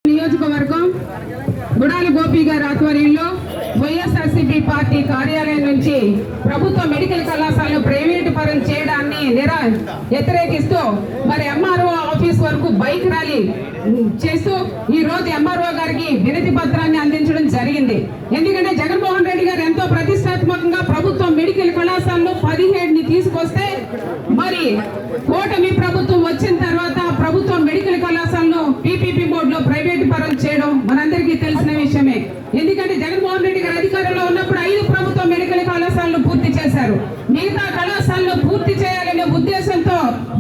నియోజకవర్గం గుడాల గోపి గారి ఆధ్వర్యంలో వైఎస్ఆర్సీపీ పార్టీ కార్యాలయం నుంచి ప్రభుత్వ మెడికల్ కళాశాలను ప్రైవేటు పరం చేయడాన్ని వ్యతిరేకిస్తూ మరి ఎంఆర్ఓ ఆఫీస్ వరకు బైక్ ర్యాలీ చేస్తూ ఈ రోజు ఎంఆర్ఓ గారికి వినతి పత్రాన్ని అందించడం జరిగింది. ఎందుకంటే జగన్మోహన్ రెడ్డి గారు ఎంతో ప్రతిష్టాత్మకంగా ప్రభుత్వ మెడికల్ కళాశాలలో 17ని తీసుకొస్తే మరి కూటమి ప్రభుత్వం వచ్చిన తర్వాత ప్రభుత్వ మెడికల్ కళాశాలను పీపీపీ మోడ్ లో ప్రైవేట్ పరం చేయడం మనందరికీ తెలిసిన విషయమే. ఎందుకంటే జగన్మోహన్ రెడ్డి గారు అధికారంలో ఉన్నప్పుడు 5 ప్రభుత్వ మెడికల్ కళాశాలను పూర్తి చేశారు. మిగతా కళాశాలను పూర్తి చేయాలనే ఉద్దేశంతో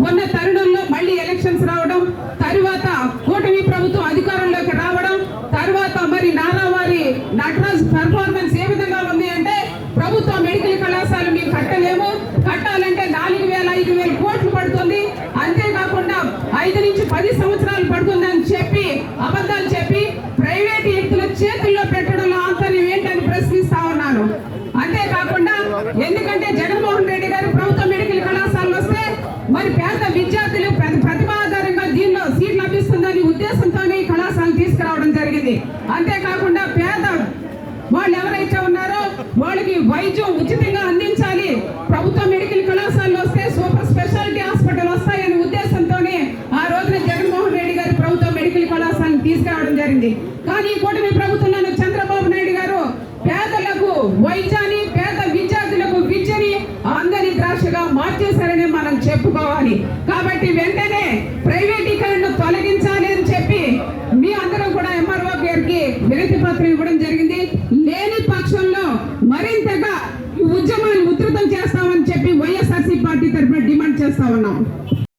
ఉన్న తరుణంలో మళ్ళీ ఎలక్షన్స్ రావడం, తరువాత కూటమి ప్రభుత్వం అధికారంలోకి రావడం, తర్వాత మరి నారావారి నటరాజ్ పర్ఫార్మెన్స్ ఏ విధంగా ఉంది అంటే ప్రభుత్వ మెడికల్ కళాశాల మేము కట్టలేము, కట్టాలంటే 4,000-5,000 కోట్లు పడుతుంది, అంతేకాకుండా 5 నుంచి 10 సంవత్సరాలు పడుతుందని చెప్పి అబద్ధాలు చెప్పి ప్రైవేట్ వ్యక్తుల చేతుల్లో పెట్టడంలో ఆంతర్యం ఏంటని ప్రశ్నిస్తా ఉన్నాను. అంతేకాకుండా ఎందుకంటే జగన్మోహన్ రెడ్డి గారు ప్రభుత్వ మెడికల్ కళాశాలలు వస్తే మరి పేద విద్యార్థులు ప్రతిభాధారంగా దీనిలో సీట్ లభిస్తుందని ఉద్దేశంతోనే ఈ కళాశాలను తీసుకురావడం జరిగింది. అంతేకాకుండా పేద వాళ్ళు ఎవరైతే ఉన్నారో వాళ్ళకి వైద్యం ఉచితంగా అందించాలి, ప్రభుత్వ మెడికల్ కళాశాలలు వస్తే సూపర్ స్పెషాలిటీ హాస్పిటల్ వస్తాయనే ఉద్దేశంతోనే ఆ రోజున జగన్మోహన్ రెడ్డి గారు ప్రభుత్వ మెడికల్ కళాశాలను తీసుకురావడం జరిగింది. కానీ కూటమి ప్రభుత్వంలో చంద్రబాబు నాయుడు గారు పేదలకు వైద్యాన్ని, పేద విద్యార్థులకు విద్యని అందరి ద్రాక్షగా మార్చేశారని మనం చెప్పుకోవాలి. కాబట్టి వెంటనే